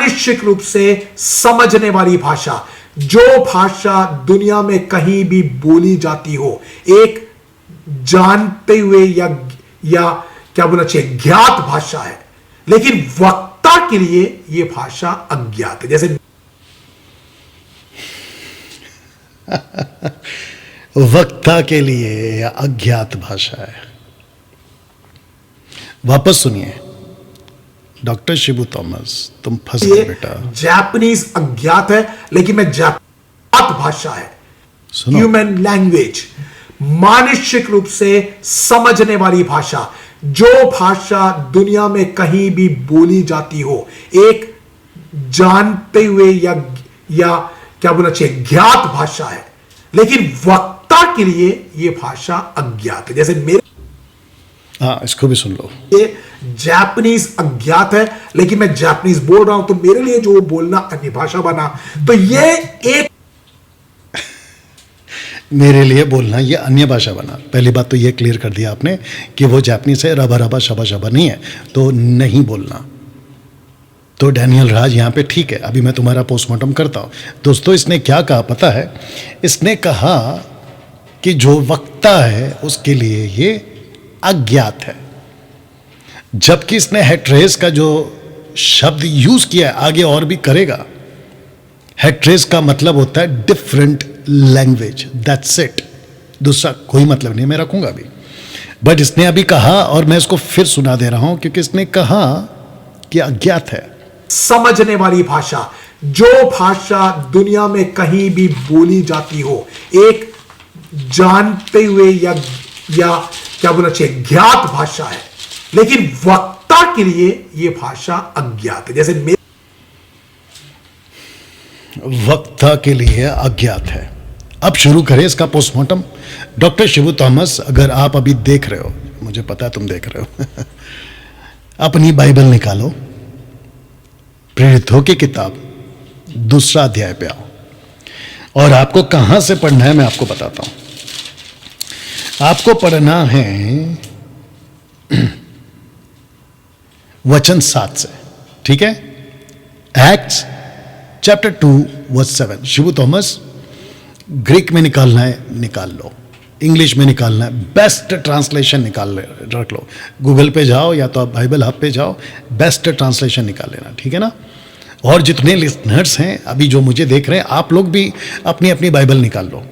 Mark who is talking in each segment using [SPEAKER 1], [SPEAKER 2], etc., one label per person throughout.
[SPEAKER 1] मानसिक रूप से समझने वाली भाषा, जो भाषा दुनिया में कहीं भी बोली जाती हो, एक जानते हुए या क्या बोलना चाहिए, ज्ञात भाषा है, लेकिन वक्ता के लिए यह भाषा अज्ञात है। जैसे
[SPEAKER 2] वक्ता के लिए अज्ञात भाषा है। वापस सुनिए, डॉक्टर शिबू थॉमस, तुम फंस गए बेटा।
[SPEAKER 1] जापानीज अज्ञात है, लेकिन मैं ज्ञात भाषा है, ह्यूमन लैंग्वेज, मानसिक रूप से समझने वाली भाषा, जो भाषा दुनिया में कहीं भी बोली जाती हो, एक जानते हुए या क्या बोलना चाहिए, ज्ञात भाषा है, लेकिन वक्ता के लिए यह भाषा अज्ञात है। जैसे मेरे,
[SPEAKER 2] हाँ, इसको भी सुन लो।
[SPEAKER 1] ये जापानीज अज्ञात है, लेकिन मैं जापानीज बोल रहा हूं, तो मेरे लिए जो बोलना अन्य भाषा बना, तो ये एक
[SPEAKER 2] मेरे लिए बोलना ये अन्य भाषा बना। पहली बात तो ये क्लियर कर दिया आपने कि वो जापानीज है, रबा रबा शबा शबा नहीं है, तो नहीं बोलना। तो डैनियल राज यहाँ पे ठीक है, अभी मैं तुम्हारा पोस्टमार्टम करता हूँ। दोस्तों, इसने क्या कहा पता है? इसने कहा कि जो वक्ता है उसके लिए ये अज्ञात है, जबकि इसने हेट्रेस का जो शब्द यूज किया है, आगे और भी करेगा। हेट्रेस का मतलब होता है डिफरेंट लैंग्वेज, दैट्स इट, दूसरा कोई मतलब नहीं, मैं रखूंगा अभी। बट इसने अभी कहा, और मैं इसको फिर सुना दे रहा हूं, क्योंकि इसने कहा कि अज्ञात है।
[SPEAKER 1] समझने वाली भाषा, जो भाषा दुनिया में कहीं भी बोली जाती हो, एक जानते हुए या क्या बोलना चाहिए, ज्ञात भाषा है, लेकिन वक्ता के लिए यह भाषा अज्ञात है। जैसे
[SPEAKER 2] वक्ता के लिए अज्ञात है। अब शुरू करें इसका पोस्टमार्टम। डॉक्टर शिबू थॉमस, अगर आप अभी देख रहे हो, मुझे पता है तुम देख रहे हो अपनी बाइबल निकालो, प्रेरितों की किताब 2 अध्याय पे आओ, और आपको कहां से पढ़ना है मैं आपको बताता हूं। आपको पढ़ना है वचन 7 से, ठीक है? Acts chapter 2 verse 7। Shibu Thomas, Greek में निकालना है निकाल लो, इंग्लिश में निकालना है, बेस्ट ट्रांसलेशन रख लो। गूगल पे जाओ या तो आप बाइबल हब पे जाओ, बेस्ट ट्रांसलेशन निकाल लेना, ठीक है ना? और जितने लिसनर्स हैं अभी जो मुझे देख रहे हैं, आप लोग भी अपनी अपनी बाइबल निकाल लो।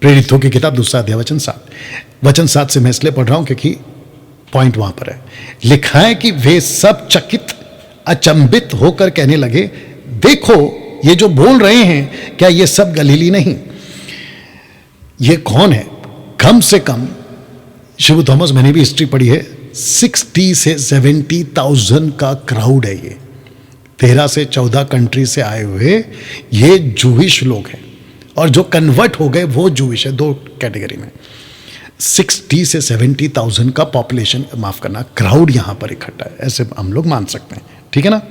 [SPEAKER 2] प्रेरितों की किताब 2 अध्याय वचन 7। वचन 7 से मैं इसलिए पढ़ रहा हूं क्योंकि पॉइंट वहां पर है। लिखा है कि वे सब चकित अचंभित होकर कहने लगे, देखो ये जो बोल रहे हैं, क्या ये सब गलीली नहीं? ये कौन है? कम से कम, शिबू थॉमस, मैंने भी हिस्ट्री पढ़ी है, 60 से 70,000 का क्राउड है ये। 13 से 14 कंट्री से आए हुए ये जूविश लोग हैं, और जो कन्वर्ट हो गए वो जूविश है। 2 कैटेगरी में 60 से 70,000 का पॉपुलेशन, माफ करना, क्राउड यहां पर इकट्ठा है, ऐसे हम लोग मान सकते हैं, ठीक है ना?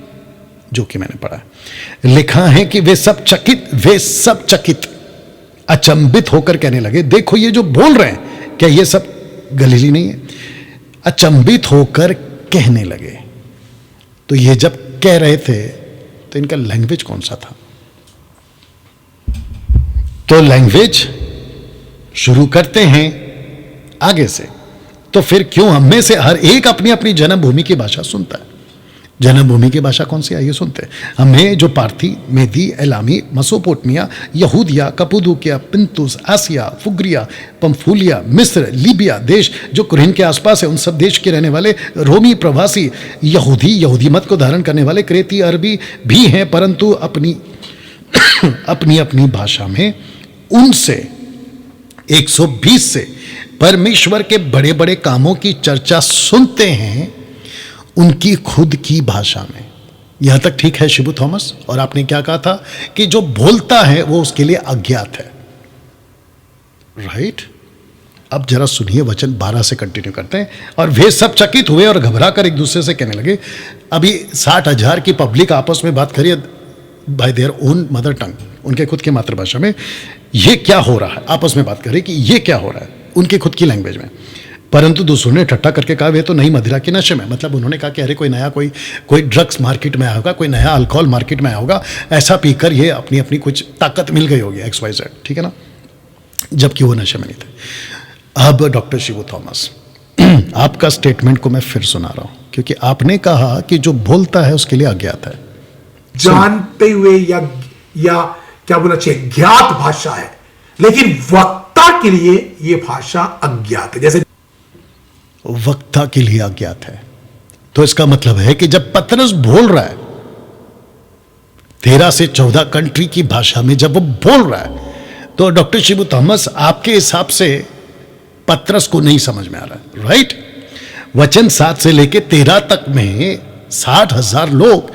[SPEAKER 2] जो कि मैंने पढ़ा है। लिखा है कि वे सब चकित अचंभित होकर कहने लगे, देखो ये जो बोल रहे हैं, क्या ये सब गलीली नहीं है? अचंभित होकर कहने लगे। तो ये जब कह रहे थे तो इनका लैंग्वेज कौन सा था? तो लैंग्वेज शुरू करते हैं आगे से। तो फिर क्यों हम में से हर एक अपनी अपनी जन्मभूमि की भाषा सुनता है? जन्मभूमि की भाषा कौन सी? आइए सुनते हैं। हमें जो पार्थी, मेदी, एलामी, मसोपोटामिया, यहूदिया, कपूदुकिया, पिंतुस, आसिया, फुग्रिया, पंफूलिया, मिस्र, लीबिया देश जो कुरैन के आसपास है, उन सब देश के रहने वाले रोमी प्रवासी यहूदी मत को धारण करने वाले क्रेती अरबी भी हैं, परंतु अपनी अपनी अपनी भाषा में उनसे 120 से परमेश्वर के बड़े बड़े कामों की चर्चा सुनते हैं, उनकी खुद की भाषा में। यहां तक ठीक है शिबू थॉमस? और आपने क्या कहा था कि जो बोलता है वो उसके लिए अज्ञात है, राइट? अब जरा सुनिए, वचन 12 से कंटिन्यू करते हैं। और वे सब चकित हुए और घबरा कर एक दूसरे से कहने लगे। अभी 60,000 की पब्लिक आपस में बात करिए bye their own mother tongue, उनके खुद की मातृभाषा में। ये क्या हो रहा है? आपस में बात करें कि ये क्या हो रहा है उनकी खुद की लैंग्वेज में। परंतु दूसरों ने ठट्टा करके कहा वे तो नई मदिरा के नशे में, मतलब उन्होंने कहा कि अरे कोई नया कोई ड्रग्स मार्केट में आया होगा, कोई नया अल्कोहल मार्केट में आया होगा, ऐसा पीकर ये अपनी अपनी कुछ ताकत मिल गई होगी XYZ, ठीक है ना, जबकि वो नशे में नहीं थे। अब डॉक्टर शिबू थॉमस, आपका स्टेटमेंट को मैं फिर सुना रहा हूं, क्योंकि आपने कहा कि जो बोलता है उसके लिए अज्ञात है।
[SPEAKER 1] जानते हुए या क्या बोलना चाहिए, ज्ञात भाषा है, लेकिन वक्ता के लिए यह भाषा अज्ञात है। जैसे
[SPEAKER 2] वक्ता के लिए अज्ञात है, तो इसका मतलब है कि जब पतरस बोल रहा है 13 से 14 कंट्री की भाषा में, जब वो बोल रहा है, तो डॉक्टर शिबू थॉमस आपके हिसाब से पतरस को नहीं समझ में आ रहा है, राइट? वचन 7 से लेके 13 तक में 60,000 लोग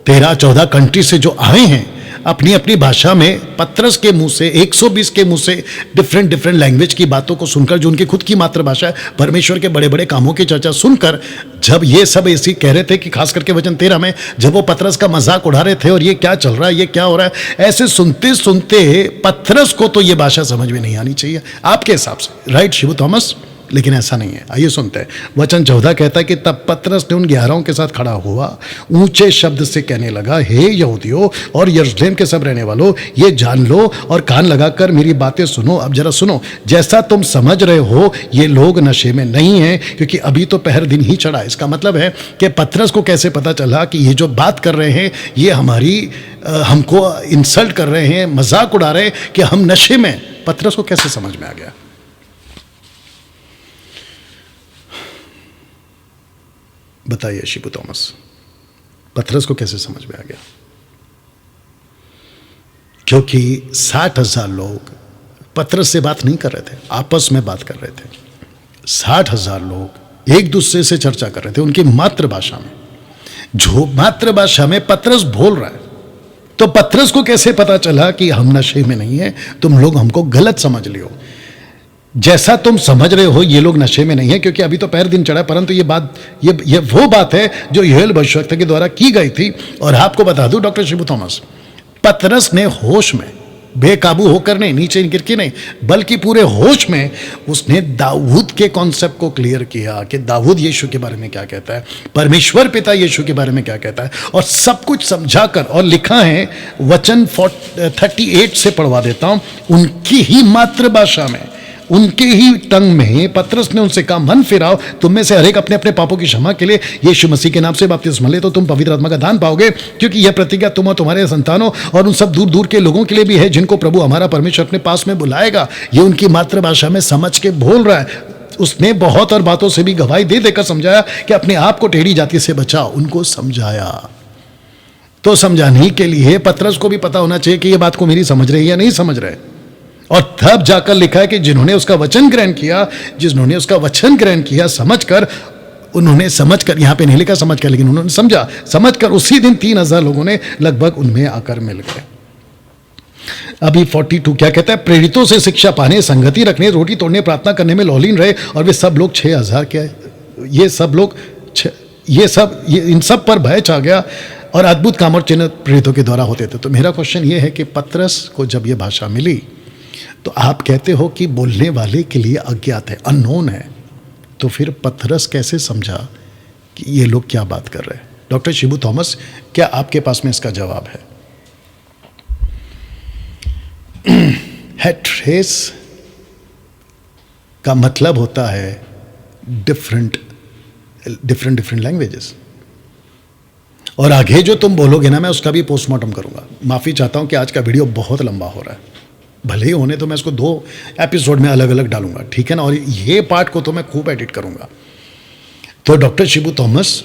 [SPEAKER 2] 13-14 कंट्री से जो आए हैं, अपनी अपनी भाषा में पतरस के मुंह से 120 के मुंह से डिफरेंट लैंग्वेज की बातों को सुनकर, जो उनकी खुद की मातृभाषा है, परमेश्वर के बड़े बड़े कामों की चर्चा सुनकर, जब ये सब ऐसी कह रहे थे कि खास करके वचन 13 में जब वो पतरस का मजाक उड़ा रहे थे और ये क्या चल रहा है, ये क्या हो रहा है, ऐसे सुनते सुनते पतरस को तो ये भाषा समझ में नहीं आनी चाहिए आपके हिसाब से, राइट शिबू थॉमस? लेकिन ऐसा नहीं है। आइए सुनते हैं। वचन 14 कहता है कि तब पतरस ने उन 11 के साथ खड़ा हुआ, ऊंचे शब्द से कहने लगा, हे यहूदियों और यरूशलेम के सब रहने वालों, ये जान लो और कान लगाकर मेरी बातें सुनो। अब जरा सुनो, जैसा तुम समझ रहे हो ये लोग नशे में नहीं हैं, क्योंकि अभी तो पहर दिन ही चढ़ा। इसका मतलब है कि पतरस को कैसे पता चला कि ये जो बात कर रहे हैं ये हमको इंसल्ट कर रहे हैं, मजाक उड़ा रहे हैं कि हम नशे में? पतरस को कैसे समझ में आ गया? बताइए शिबू थॉमस, पतरस को कैसे समझ में आ गया? क्योंकि 60,000 लोग पतरस से बात नहीं कर रहे थे, आपस में बात कर रहे थे। 60,000 लोग एक दूसरे से चर्चा कर रहे थे उनकी मातृभाषा में, जो मातृभाषा में पतरस बोल रहा है। तो पतरस को कैसे पता चला कि हम नशे में नहीं है, तुम लोग हमको गलत समझ लियो, जैसा तुम समझ रहे हो ये लोग नशे में नहीं है, क्योंकि अभी तो पहर दिन चढ़ा। परंतु ये वो बात है जो योएल भविष्यवक्ता के द्वारा की गई थी। और आपको बता दूं डॉक्टर शिबू थॉमस, पतरस ने होश में, बेकाबू होकर नहीं, नीचे गिर के नहीं, बल्कि पूरे होश में उसने दाऊद के कॉन्सेप्ट को क्लियर किया कि दाऊद यीशु के बारे में क्या कहता है, परमेश्वर पिता यीशु के बारे में क्या कहता है, और सब कुछ समझाकर, और लिखा है वचन 38 से पढ़वा देता हूं, उनकी ही मातृभाषा में, उनके ही टंग में पतरस ने उनसे कहा, मन फिराओ, तुम में से हर एक अपने अपने पापों की क्षमा के लिए यीशु मसीह के नाम से बपतिस्मा ले, तो तुम पवित्र आत्मा का दान पाओगे, क्योंकि यह प्रतिज्ञा तुम और तुम्हारे संतानों और उन सब दूर दूर के लोगों के लिए भी है जिनको प्रभु हमारा परमेश्वर अपने पास में बुलाएगा। ये उनकी मातृभाषा में समझ के बोल रहा है। उसने बहुत और बातों से भी गवाही दे देकर समझाया कि अपने आप को टेढ़ी जाति से बचाओ, उनको समझाया। तो समझाने के लिए पतरस को भी पता होना चाहिए कि ये बात को मेरी समझ रहे या नहीं समझ रहे। और तब जाकर लिखा है कि जिन्होंने उसका वचन ग्रहण किया, समझकर, उन्होंने समझकर, यहां पे नहीं लिखा समझकर, लेकिन उन्होंने समझकर उसी दिन 3,000 लोगों ने लगभग उनमें आकर मिल गए। अभी 42 क्या कहता है? प्रेरितों से शिक्षा पाने, संगति रखने, रोटी तोड़ने, प्रार्थना करने में लौलीन रहे, और वे सब लोग 6,000 क्या इन सब पर भय छा गया, और अद्भुत काम और चिन्ह प्रेरितों के द्वारा होते थे। तो मेरा क्वेश्चन ये है कि पतरस को जब ये भाषा मिली, तो आप कहते हो कि बोलने वाले के लिए अज्ञात है, अननोन है, तो फिर पतरस कैसे समझा कि ये लोग क्या बात कर रहे हैं? डॉक्टर शिबू थॉमस, क्या आपके पास में इसका जवाब है? हेट्रेस का मतलब होता है डिफरेंट लैंग्वेजेस। और आगे जो तुम बोलोगे ना, मैं उसका भी पोस्टमार्टम करूंगा। माफी चाहता हूं कि आज का वीडियो बहुत लंबा हो रहा है, भले ही होने तो मैं इसको 2 एपिसोड में अलग अलग डालूंगा, ठीक है ना, और ये पार्ट को तो मैं खूब एडिट करूंगा। तो डॉक्टर शिबू थॉमस,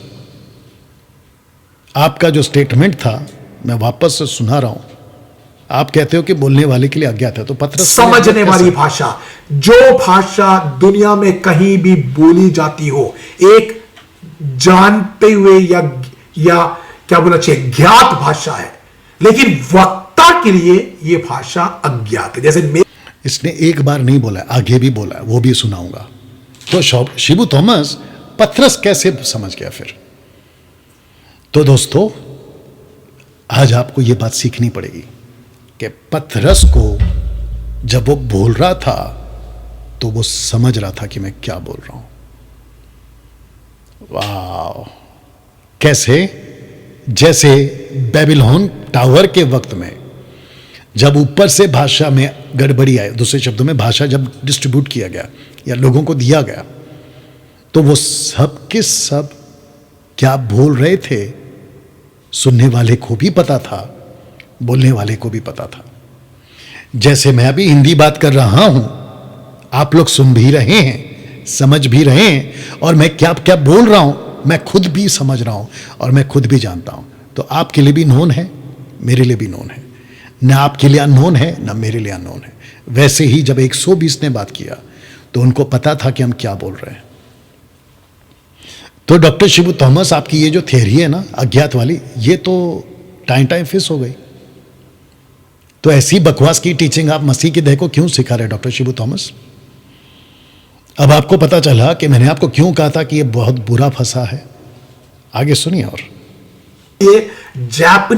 [SPEAKER 2] आपका जो स्टेटमेंट था मैं वापस से सुना रहा हूं। आप कहते हो कि बोलने वाले के लिए अज्ञात है, तो पतरस
[SPEAKER 1] समझने वाली भाषा, जो भाषा दुनिया में कहीं भी बोली जाती हो, एक जानते हुए या क्या बोलना चाहिए, ज्ञात भाषा है, लेकिन वक्ता के लिए यह भाषा अज्ञात है। जैसे
[SPEAKER 2] इसने एक बार नहीं बोला, आगे भी बोला, वो भी सुनाऊंगा। तो शिबू थॉमस, पतरस कैसे समझ गया फिर? तो दोस्तों, आज आपको यह बात सीखनी पड़ेगी कि पतरस को जब वो बोल रहा था तो वो समझ रहा था कि मैं क्या बोल रहा हूं। वाह, कैसे? जैसे बेबीलोन टावर के वक्त में जब ऊपर से भाषा में गड़बड़ी आई, दूसरे शब्दों में भाषा जब डिस्ट्रीब्यूट किया गया या लोगों को दिया गया, तो वो सब के सब क्या बोल रहे थे सुनने वाले को भी पता था, बोलने वाले को भी पता था। जैसे मैं अभी हिंदी बात कर रहा हूं, आप लोग सुन भी रहे हैं, समझ भी रहे हैं, और मैं क्या क्या बोल रहा हूं मैं खुद भी समझ रहा हूं और मैं खुद भी जानता हूं। तो आपके लिए भी नोन है, मेरे लिए भी नोन है। न आपके लिए अननोन है, न मेरे लिए अननोन है। वैसे ही जब 120 ने बात किया तो उनको पता था कि हम क्या बोल रहे हैं। तो डॉक्टर शिबू थॉमस, आपकी ये जो थियरी है ना अज्ञात वाली, ये तो टाइम फिस हो गई। तो ऐसी बकवास की टीचिंग आप मसीह की देह को क्यों सिखा रहे डॉक्टर शिबू थॉमस? अब आपको पता चला कि मैंने आपको क्यों कहा था कि ये बहुत बुरा फंसा है। आगे सुनिए। और
[SPEAKER 1] ये जापानी